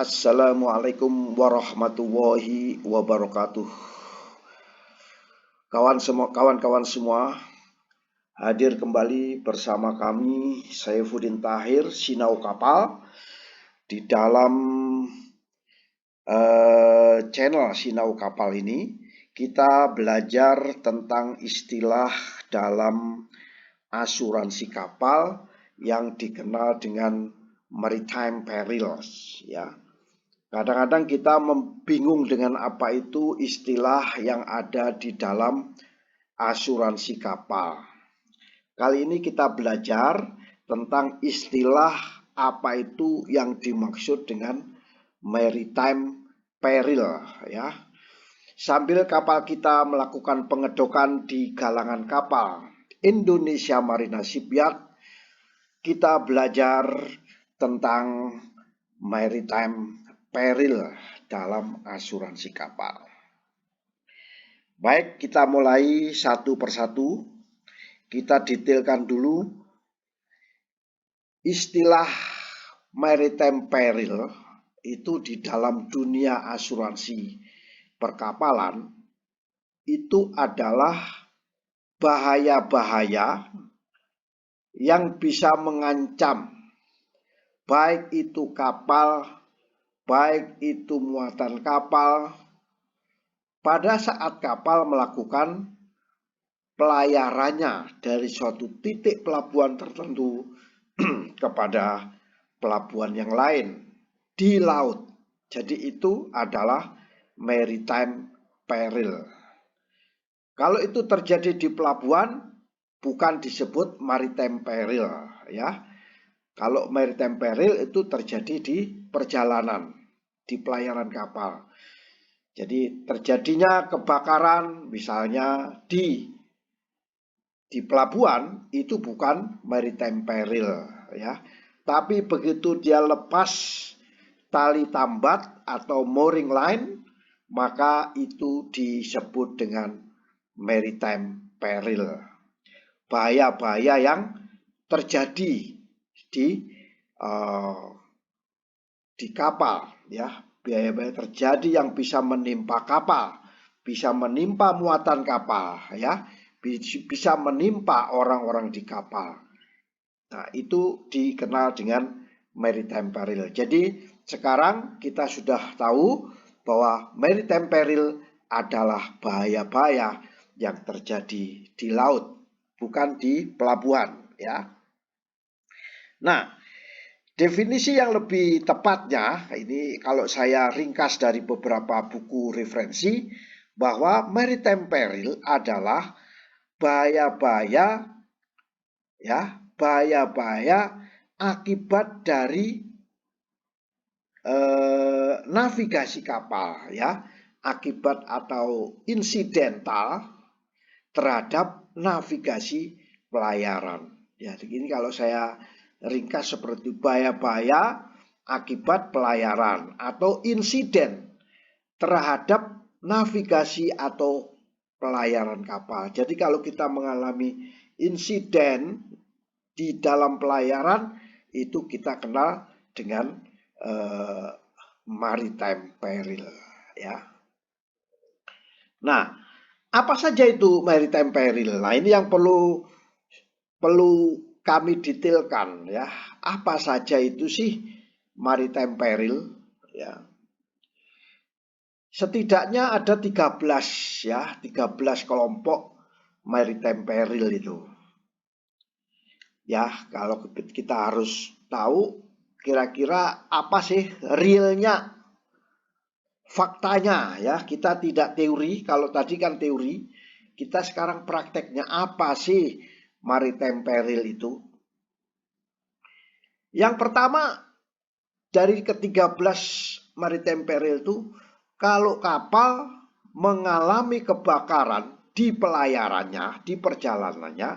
Assalamualaikum warahmatullahi wabarakatuh. Kawan-kawan semua, hadir kembali bersama kami Saifuddin Tahir Sinau Kapal di dalam channel Sinau Kapal ini. Kita belajar tentang istilah dalam asuransi kapal yang dikenal dengan maritime perils, ya. Kadang-kadang kita bingung dengan apa itu istilah yang ada di dalam asuransi kapal. Kali ini kita belajar tentang istilah apa itu yang dimaksud dengan maritime peril, ya. Sambil kapal kita melakukan pengedokan di galangan kapal Indonesia Marina Shipyard, kita belajar tentang maritime peril dalam asuransi kapal. Baik, kita mulai satu persatu. Kita detailkan dulu istilah maritime peril itu di dalam dunia asuransi perkapalan itu adalah bahaya-bahaya yang bisa mengancam baik itu kapal, baik itu muatan kapal, pada saat kapal melakukan pelayarannya dari suatu titik pelabuhan tertentu kepada pelabuhan yang lain di laut. Jadi itu adalah maritime peril. Kalau itu terjadi di pelabuhan, bukan disebut maritime peril, ya. Kalau maritime peril itu terjadi di perjalanan, di pelayaran kapal. Jadi terjadinya kebakaran misalnya di pelabuhan itu bukan maritime peril, ya. Tapi begitu dia lepas tali tambat atau mooring line, maka itu disebut dengan maritime peril. Bahaya-bahaya yang terjadi di kapal, ya. Bahaya-bahaya terjadi yang bisa menimpa kapal, bisa menimpa muatan kapal, ya, bisa menimpa orang-orang di kapal. Nah, itu dikenal dengan maritime peril. Jadi sekarang kita sudah tahu bahwa maritime peril adalah bahaya-bahaya yang terjadi di laut, bukan di pelabuhan, ya. Nah, definisi yang lebih tepatnya, ini kalau saya ringkas dari beberapa buku referensi, bahwa maritime peril adalah bahaya-bahaya, ya, bahaya-bahaya akibat dari navigasi kapal, ya, akibat atau insidental terhadap navigasi pelayaran. Ya, ini kalau saya ringkas seperti bahaya-bahaya akibat pelayaran atau insiden terhadap navigasi atau pelayaran kapal. Jadi kalau kita mengalami insiden di dalam pelayaran, itu kita kenal dengan maritime peril, ya. Nah, apa saja itu maritime peril? Nah, ini yang perlu kami detailkan, ya. Apa saja itu sih maritime peril, ya. Setidaknya ada 13, ya, 13 kelompok maritime peril itu. Ya, kalau kita harus tahu kira-kira apa sih realnya, faktanya, ya. Kita tidak teori, kalau tadi kan teori, kita sekarang prakteknya apa sih maritime peril itu. Yang pertama, dari ke-13 maritime peril itu, kalau kapal mengalami kebakaran di pelayarannya, di perjalanannya,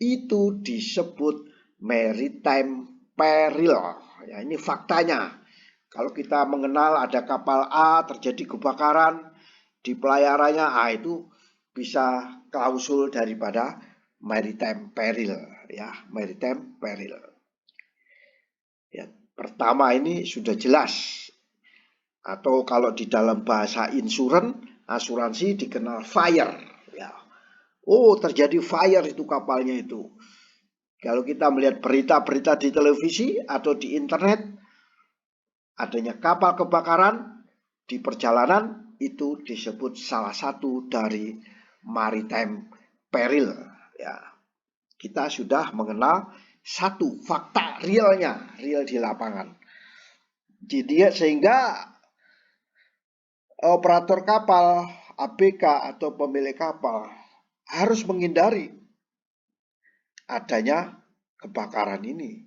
itu disebut maritime peril. Ya, ini faktanya. Kalau kita mengenal ada kapal A terjadi kebakaran di pelayarannya, itu bisa klausul daripada maritime peril, ya, maritime peril. Ya, pertama ini sudah jelas atau kalau di dalam bahasa asuransi dikenal fire ya. Oh, terjadi fire itu kapalnya itu. Kalau kita melihat berita-berita di televisi atau di internet, adanya kapal kebakaran di perjalanan itu disebut salah satu dari maritime peril ya. Kita sudah mengenal satu fakta real di lapangan. Jadi sehingga operator kapal, ABK atau pemilik kapal harus menghindari adanya kebakaran ini.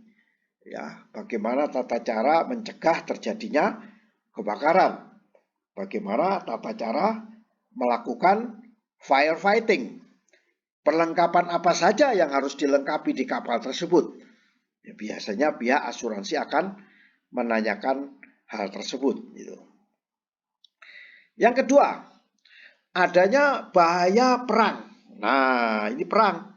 Ya, bagaimana tata cara mencegah terjadinya kebakaran? Bagaimana tata cara melakukan firefighting? Perlengkapan apa saja yang harus dilengkapi di kapal tersebut? Ya, biasanya pihak asuransi akan menanyakan hal tersebut. Gitu. Yang kedua, adanya bahaya perang. Nah, ini perang.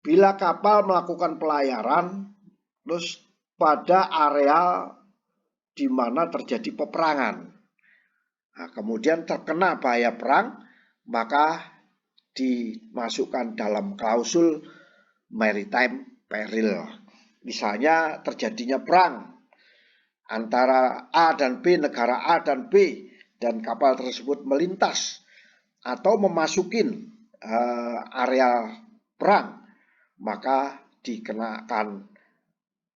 Bila kapal melakukan pelayaran, terus pada area di mana terjadi peperangan, nah, kemudian terkena bahaya perang, maka dimasukkan dalam klausul maritime peril. Misalnya terjadinya perang antara A dan B, negara A dan B, dan kapal tersebut melintas atau memasukin area perang, maka dikenakan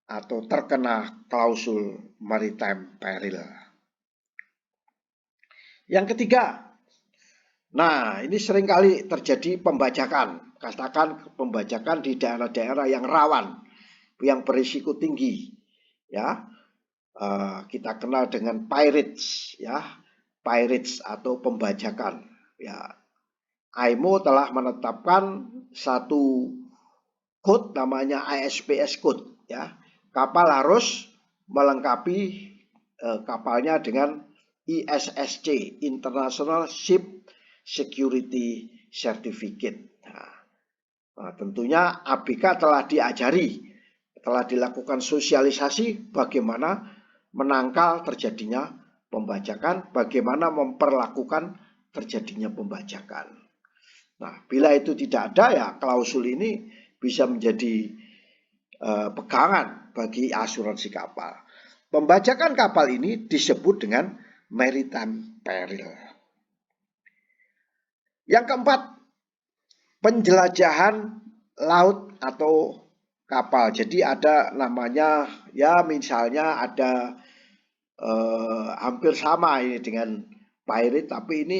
atau terkena klausul maritime peril. Yang ketiga, nah ini seringkali terjadi pembajakan, katakan pembajakan di daerah-daerah yang rawan, yang berisiko tinggi, ya. Kita kenal dengan pirates, ya, pirates atau pembajakan. Ya, IMO telah menetapkan satu code namanya ISPS code, ya. Kapal harus melengkapi kapalnya dengan ISSC, International Ship Security Certificate. Nah, tentunya ABK telah diajari, telah dilakukan sosialisasi bagaimana menangkal terjadinya pembajakan, bagaimana memperlakukan terjadinya pembajakan. Nah, bila itu tidak ada, ya klausul ini bisa menjadi pegangan bagi asuransi kapal. Pembajakan kapal ini disebut dengan maritime peril. Yang keempat, penjelajahan laut atau kapal. Jadi ada namanya, ya misalnya ada hampir sama ini dengan pirate, tapi ini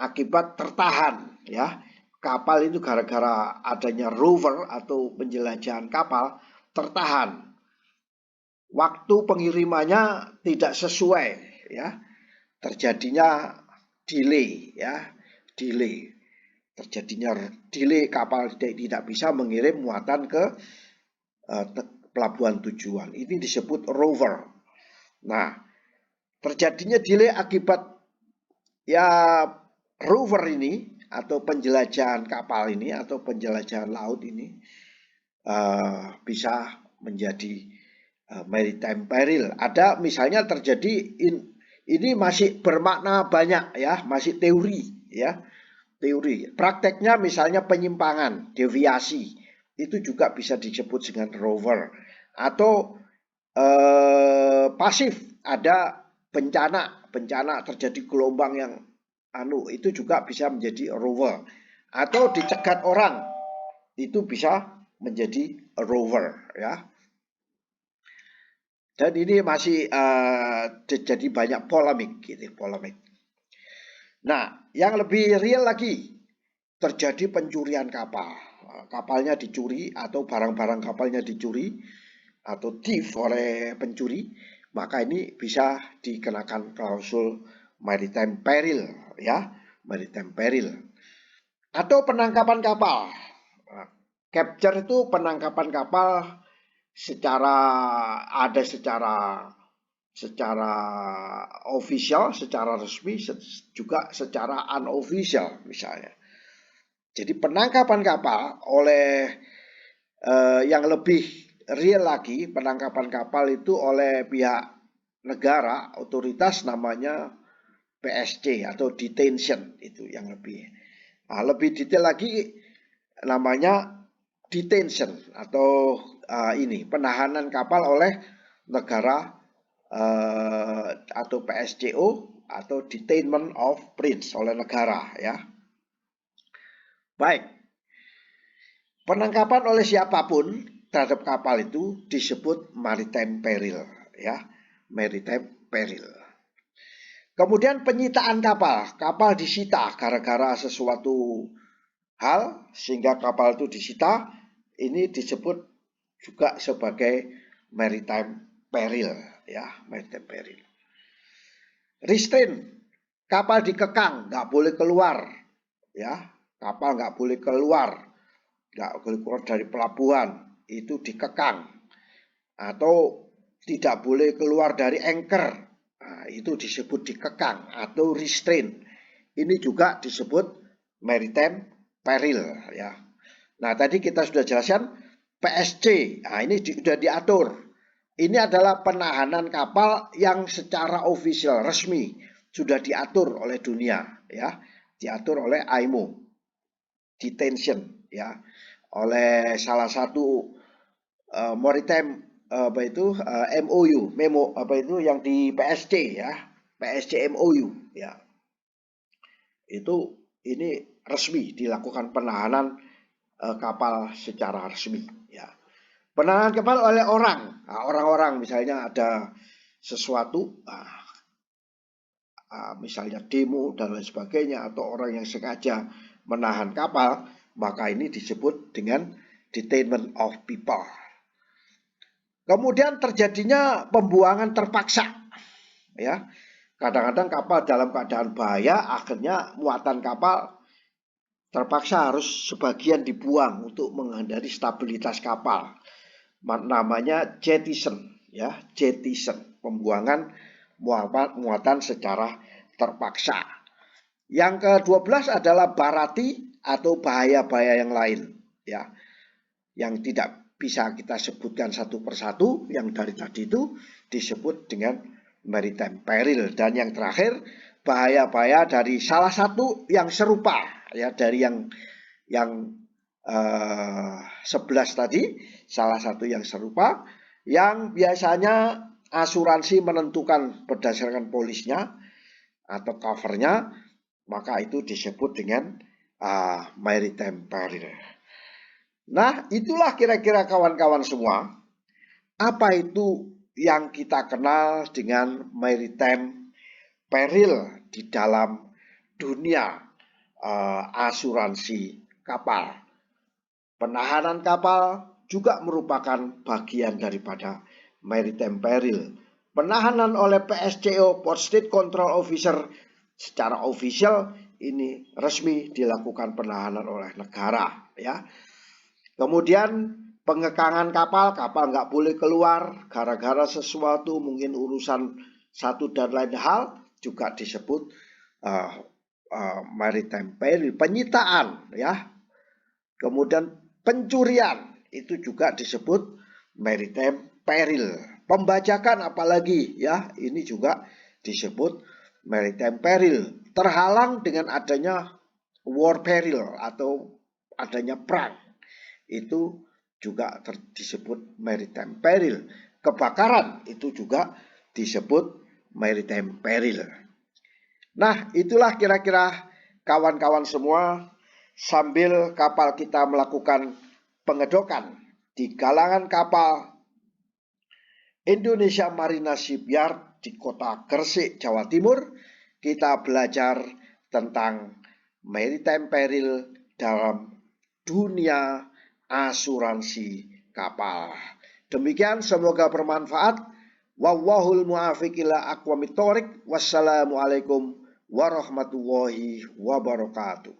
akibat tertahan, ya. Kapal itu gara-gara adanya rover atau penjelajahan kapal tertahan. Waktu pengirimannya tidak sesuai, ya. Terjadinya delay, ya. Delay. Terjadinya delay, kapal tidak bisa mengirim muatan ke pelabuhan tujuan. Ini disebut rover. Nah, terjadinya delay akibat ya rover ini atau penjelajahan kapal ini atau penjelajahan laut ini bisa menjadi maritime peril. Ada misalnya terjadi ini masih bermakna banyak, ya, masih teori, ya, teori. Prakteknya misalnya penyimpangan, deviasi, itu juga bisa disebut dengan rover. Atau pasif, ada bencana terjadi gelombang yang itu juga bisa menjadi rover. Atau dicegat orang, itu bisa menjadi rover, ya. Dan ini masih jadi banyak polemik, gitu, polemik. Nah, yang lebih real lagi, terjadi pencurian kapal. Kapalnya dicuri atau barang-barang kapalnya dicuri atau thief oleh pencuri, maka ini bisa dikenakan klausul maritime peril, ya, maritime peril. Atau penangkapan kapal. Capture itu penangkapan kapal secara official, secara resmi, juga secara unofficial misalnya. Jadi penangkapan kapal oleh yang lebih real lagi, penangkapan kapal itu oleh pihak negara, otoritas namanya PSC atau detention, itu yang lebih. Nah, lebih detail lagi namanya detention atau ini penahanan kapal oleh negara atau PSCO atau detainment of prince oleh negara ya. Baik. Penangkapan oleh siapapun terhadap kapal itu disebut maritime peril ya, maritime peril. Kemudian penyitaan kapal, kapal disita gara-gara sesuatu hal sehingga kapal itu disita, ini disebut juga sebagai maritime peril ya, maritime peril. Restrain, kapal dikekang, nggak boleh keluar ya, kapal nggak boleh keluar dari pelabuhan, itu dikekang, atau tidak boleh keluar dari anchor, nah, itu disebut dikekang atau restrain. Ini juga disebut maritime peril ya. Nah, tadi kita sudah jelaskan PSC. Nah, ini sudah diatur. Ini adalah penahanan kapal yang secara official resmi sudah diatur oleh dunia ya, diatur oleh IMO. Detention ya, oleh salah satu maritime MOU, memo yang di PSC ya, PSC MOU ya. Itu ini resmi dilakukan penahanan kapal secara resmi ya. Penahanan kapal oleh orang, orang-orang misalnya ada sesuatu, misalnya demo dan lain sebagainya, atau orang yang sengaja menahan kapal, maka ini disebut dengan detainment of people. Kemudian terjadinya pembuangan terpaksa ya. Kadang-kadang kapal dalam keadaan bahaya, akhirnya muatan kapal terpaksa harus sebagian dibuang untuk menghindari stabilitas kapal. Namanya jettison ya, jettison, pembuangan muatan secara terpaksa. Yang ke-12 adalah barati atau bahaya-bahaya yang lain ya, yang tidak bisa kita sebutkan satu persatu, yang dari tadi itu disebut dengan maritime peril. Dan yang terakhir, bahaya-bahaya dari salah satu yang serupa ya, dari yang 11 tadi, salah satu yang serupa, yang biasanya asuransi menentukan berdasarkan polisnya atau covernya, maka itu disebut dengan maritime peril. Nah, itulah kira-kira kawan-kawan semua, apa itu yang kita kenal dengan maritime peril di dalam dunia asuransi kapal. Penahanan kapal juga merupakan bagian daripada maritime peril. Penahanan oleh PSCO, Port State Control Officer, secara official ini resmi dilakukan penahanan oleh negara ya. Kemudian pengekangan kapal nggak boleh keluar gara-gara sesuatu, mungkin urusan satu dan lain hal, juga disebut maritime peril. Penyitaan ya, kemudian pencurian itu juga disebut maritime peril. Pembajakan apalagi ya, ini juga disebut maritime peril. Terhalang dengan adanya war peril atau adanya perang, itu juga disebut maritime peril. Kebakaran itu juga disebut maritime peril. Nah, itulah kira-kira kawan-kawan semua, sambil kapal kita melakukan pengedokan di galangan kapal Indonesia Marina Shipyard di kota Gresik, Jawa Timur, kita belajar tentang maritime peril dalam dunia asuransi kapal. Demikian, semoga bermanfaat. Wallahul muwaffiq ila aqwamit thoriq. Wassalamualaikum warahmatullahi wabarakatuh.